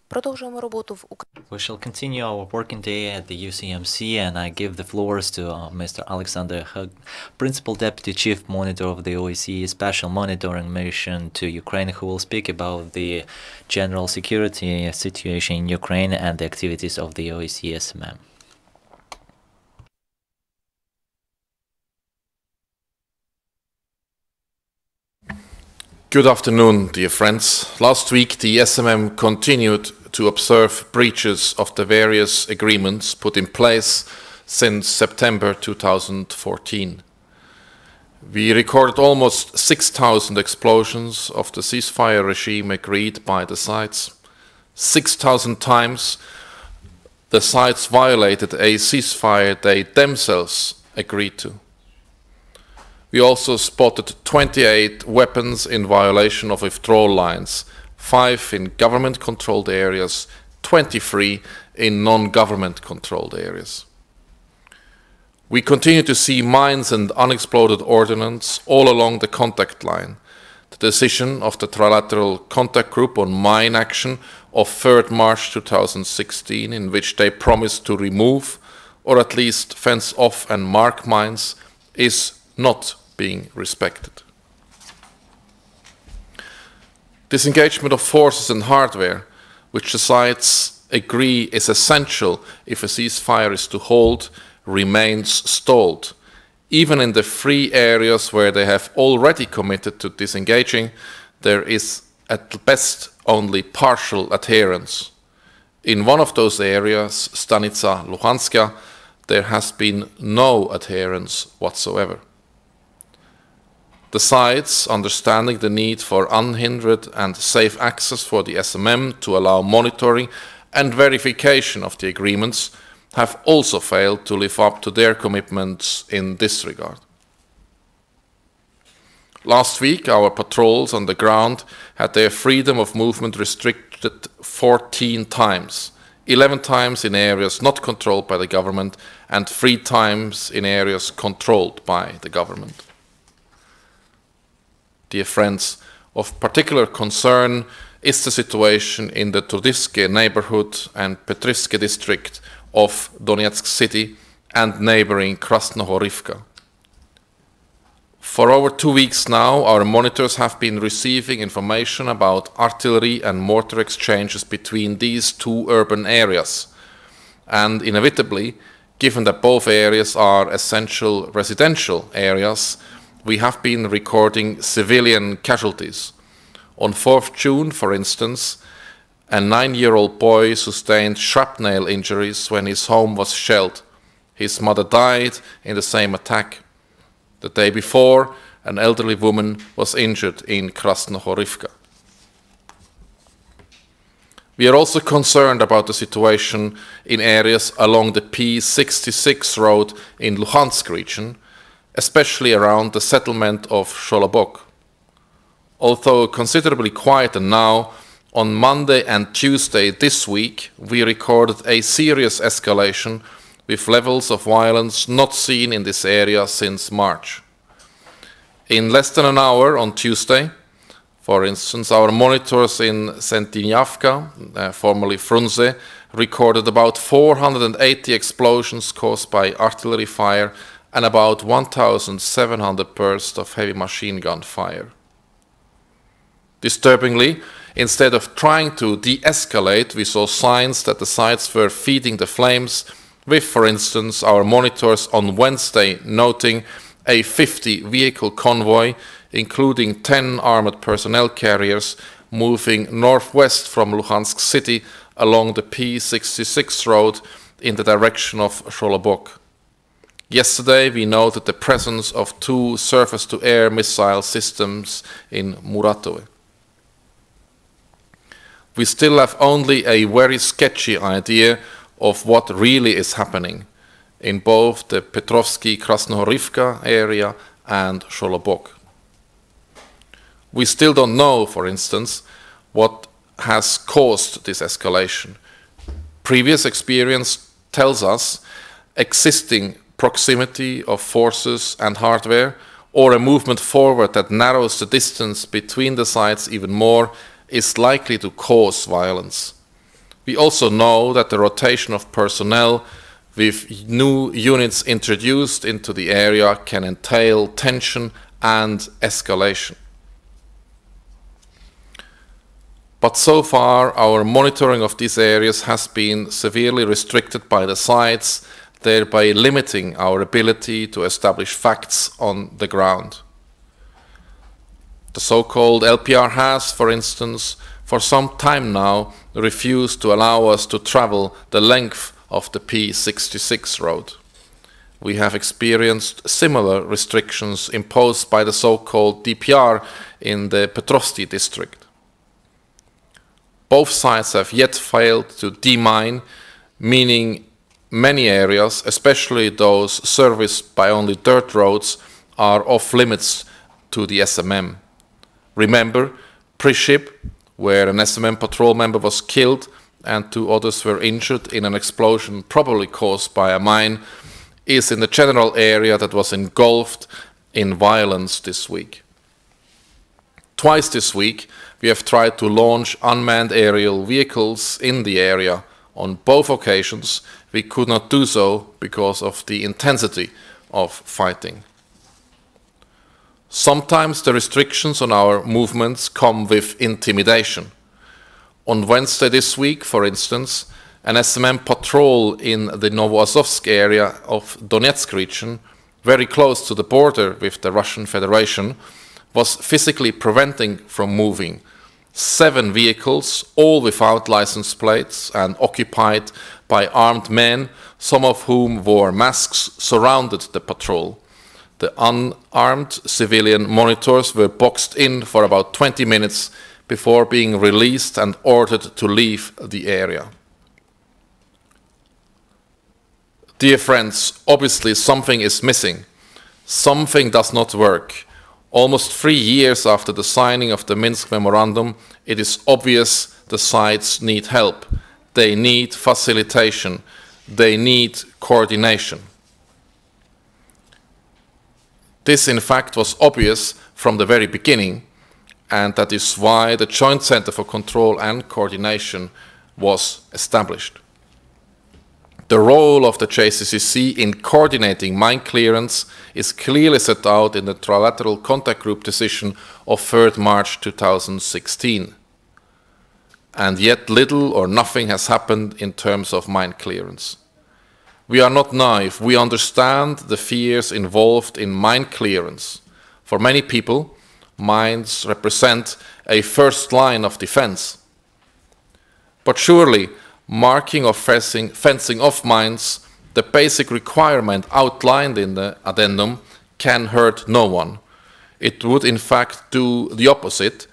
Продовжуємо роботу в Україні. We shall continue our working day at the UCMC, and I give the floors to Mr. Alexander Hug, Principal Deputy Chief Monitor of the OSCE Special Monitoring Mission to Ukraine, who will speak about the general security situation in Ukraine and the activities of the OSCE SMM. Good afternoon, dear friends. Last week, the SMM continued to observe breaches of the various agreements put in place since September 2014. We recorded almost 6,000 explosions of the ceasefire regime agreed by the sides. 6,000 times the sides violated a ceasefire they themselves agreed to. We also spotted 28 weapons in violation of withdrawal lines, 5 in government-controlled areas, 23 in non-government-controlled areas. We continue to see mines and unexploded ordnance all along the contact line. The decision of the Trilateral Contact Group on Mine Action of 3rd March 2016, in which they promised to remove or at least fence off and mark mines, is not being respected. Disengagement of forces and hardware, which the sides agree is essential if a ceasefire is to hold, remains stalled. Even in the free areas where they have already committed to disengaging, there is at best only partial adherence. In one of those areas, Stanica Luhanska, there has been no adherence whatsoever. The sides, understanding the need for unhindered and safe access for the SMM to allow monitoring and verification of the agreements, have also failed to live up to their commitments in this regard. Last week, our patrols on the ground had their freedom of movement restricted 14 times, 11 times in areas not controlled by the government and 3 times in areas controlled by the government. Dear friends, of particular concern is the situation in the Turdiske neighborhood and Petriske district of Donetsk city and neighboring Krasnohorivka. For over 2 weeks now, our monitors have been receiving information about artillery and mortar exchanges between these two urban areas. And inevitably, given that both areas are essential residential areas, we have been recording civilian casualties. On 4th June, for instance, a 9-year-old boy sustained shrapnel injuries when his home was shelled. His mother died in the same attack. The day before, an elderly woman was injured in Krasnohorivka. We are also concerned about the situation in areas along the P66 road in Luhansk region, especially around the settlement of Sholobok. Although considerably quieter now, on Monday and Tuesday this week, we recorded a serious escalation with levels of violence not seen in this area since March. In less than an hour on Tuesday, for instance, our monitors in Sentinjavka, formerly Frunze, recorded about 480 explosions caused by artillery fire and about 1,700 bursts of heavy machine gun fire. Disturbingly, instead of trying to de-escalate, we saw signs that the sides were feeding the flames, with, for instance, our monitors on Wednesday noting a 50-vehicle convoy, including 10 armored personnel carriers, moving northwest from Luhansk city along the P66 road in the direction of Sholobok. Yesterday, we noted the presence of 2 surface-to-air missile systems in Muratove. We still have only a very sketchy idea of what really is happening in both the Petrovsky-Krasnohorivka area and Sholobok. We still don't know, for instance, what has caused this escalation. Previous experience tells us existing proximity of forces and hardware, or a movement forward that narrows the distance between the sides even more, is likely to cause violence. We also know that the rotation of personnel with new units introduced into the area can entail tension and escalation. But so far, our monitoring of these areas has been severely restricted by the sites, thereby limiting our ability to establish facts on the ground. The so-called LPR has, for instance, for some time now refused to allow us to travel the length of the P66 road. We have experienced similar restrictions imposed by the so-called DPR in the Petrovsky district. Both sides have yet failed to demine, meaning many areas, especially those serviced by only dirt roads, are off limits to the SMM. Remember, Priship, where an SMM patrol member was killed and 2 others were injured in an explosion probably caused by a mine, is in the general area that was engulfed in violence this week. Twice this week, we have tried to launch unmanned aerial vehicles in the area. On both occasions, we could not do so because of the intensity of fighting. Sometimes the restrictions on our movements come with intimidation. On Wednesday this week, for instance, an SMM patrol in the Novoazovsk area of Donetsk region, very close to the border with the Russian Federation, was physically preventing from moving. 7 vehicles, all without license plates and occupied by armed men, some of whom wore masks, surrounded the patrol. The unarmed civilian monitors were boxed in for about 20 minutes before being released and ordered to leave the area. Dear friends, obviously something is missing. Something does not work. Almost 3 years after the signing of the Minsk Memorandum, it is obvious the sides need help. They need facilitation. They need coordination. This, in fact, was obvious from the very beginning, and that is why the Joint Center for Control and Coordination was established. The role of the JCCC in coordinating mine clearance is clearly set out in the Trilateral Contact Group decision of 3rd March 2016. And yet little or nothing has happened in terms of mine clearance. We are not naive. We understand the fears involved in mine clearance. For many people, mines represent a first line of defense. But surely, marking or fencing off mines, the basic requirement outlined in the addendum, can hurt no one. It would in fact do the opposite.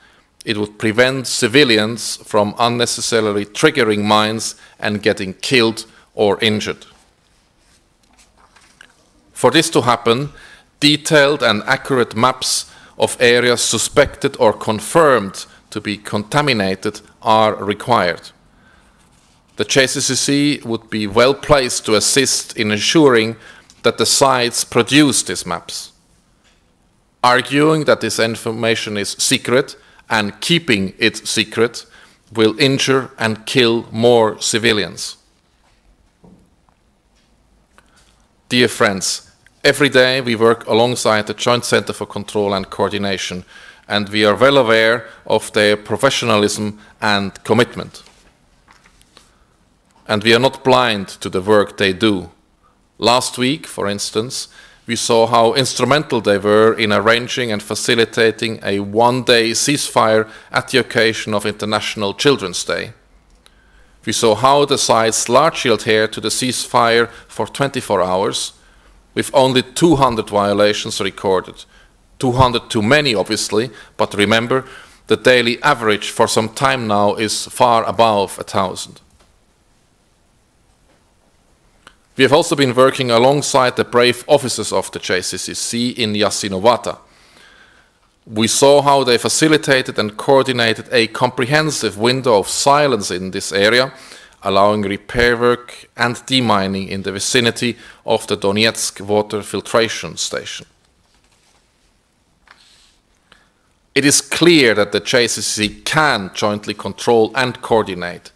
It would prevent civilians from unnecessarily triggering mines and getting killed or injured. For this to happen, detailed and accurate maps of areas suspected or confirmed to be contaminated are required. The JCCC would be well placed to assist in ensuring that the sites produce these maps. Arguing that this information is secret and keeping it secret will injure and kill more civilians. Dear friends, every day we work alongside the Joint Center for Control and Coordination, and we are well aware of their professionalism and commitment. And we are not blind to the work they do. Last week, for instance, we saw how instrumental they were in arranging and facilitating a one-day ceasefire at the occasion of International Children's Day. We saw how the sites largely adhered to the ceasefire for 24 hours, with only 200 violations recorded. 200 too many, obviously, but remember, the daily average for some time now is far above 1,000. We have also been working alongside the brave officers of the JCCC in Yasinovata. We saw how they facilitated and coordinated a comprehensive window of silence in this area, allowing repair work and demining in the vicinity of the Donetsk water filtration station. It is clear that the JCCC can jointly control and coordinate.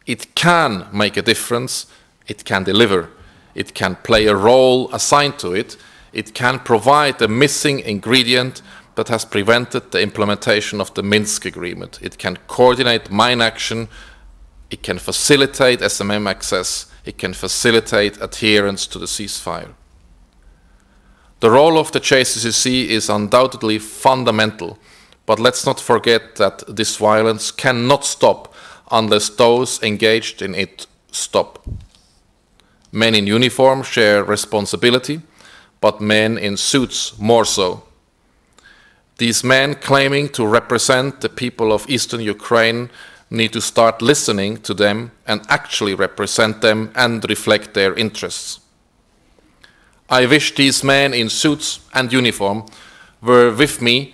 It can make a difference, it can deliver, it can play a role assigned to it, it can provide the missing ingredient that has prevented the implementation of the Minsk agreement. It can coordinate mine action, it can facilitate SMM access, it can facilitate adherence to the ceasefire. The role of the JCCC is undoubtedly fundamental, but let's not forget that this violence cannot stop unless those engaged in it stop. Men in uniform share responsibility, but men in suits more so. These men claiming to represent the people of eastern Ukraine need to start listening to them and actually represent them and reflect their interests. I wish these men in suits and uniform were with me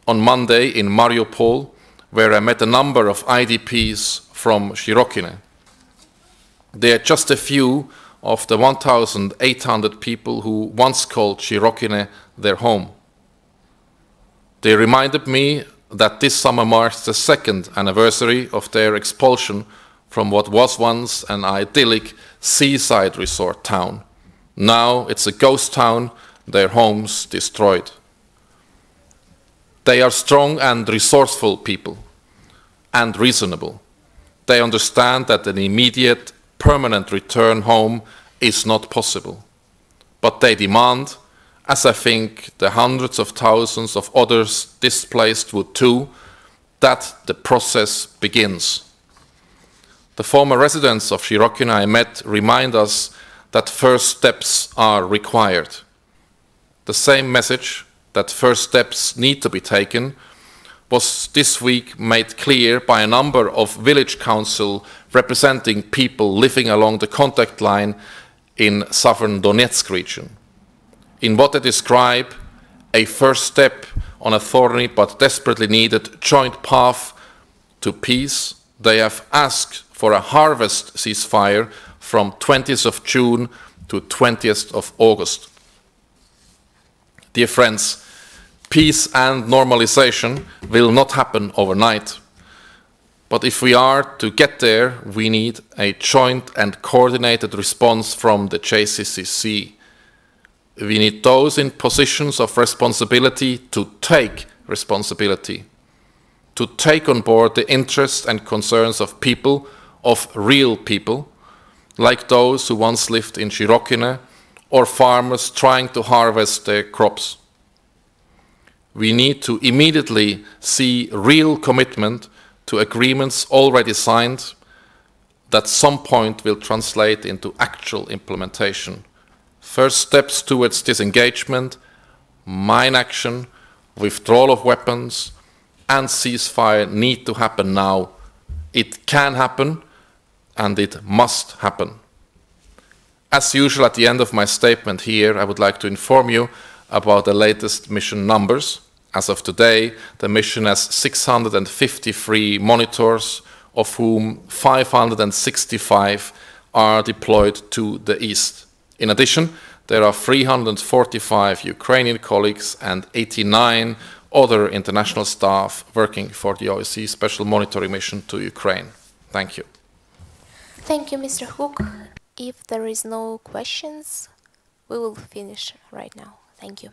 on Monday in Mariupol, where I met a number of IDPs from Shirokine. They are just a few of the 1,800 people who once called Shirokine their home. They reminded me that this summer marks the second anniversary of their expulsion from what was once an idyllic seaside resort town. Now it's a ghost town, their homes destroyed. They are strong and resourceful people, and reasonable. They understand that an immediate, permanent return home is not possible. But they demand, as I think the hundreds of thousands of others displaced would too, that the process begins. The former residents of Shirokine I met remind us that first steps are required. The same message, that first steps need to be taken, was this week made clear by a number of village council representing people living along the contact line in southern Donetsk region. In what they describe, a first step on a thorny but desperately needed joint path to peace, they have asked for a harvest ceasefire from 20th of June to 20th of August. Dear friends, peace and normalization will not happen overnight. But if we are to get there, we need a joint and coordinated response from the JCCC. We need those in positions of responsibility to take responsibility, to take on board the interests and concerns of people, of real people, like those who once lived in Shirokine, or farmers trying to harvest their crops. We need to immediately see real commitment to agreements already signed that some point will translate into actual implementation. First steps towards disengagement, mine action, withdrawal of weapons, and ceasefire need to happen now. It can happen, and it must happen. As usual, at the end of my statement here, I would like to inform you about the latest mission numbers. As of today, the mission has 653 monitors, of whom 565 are deployed to the east. In addition, there are 345 Ukrainian colleagues and 89 other international staff working for the OSCE Special Monitoring Mission to Ukraine. Thank you. Thank you, Mr. Hook. If there is no questions, we will finish right now. Thank you.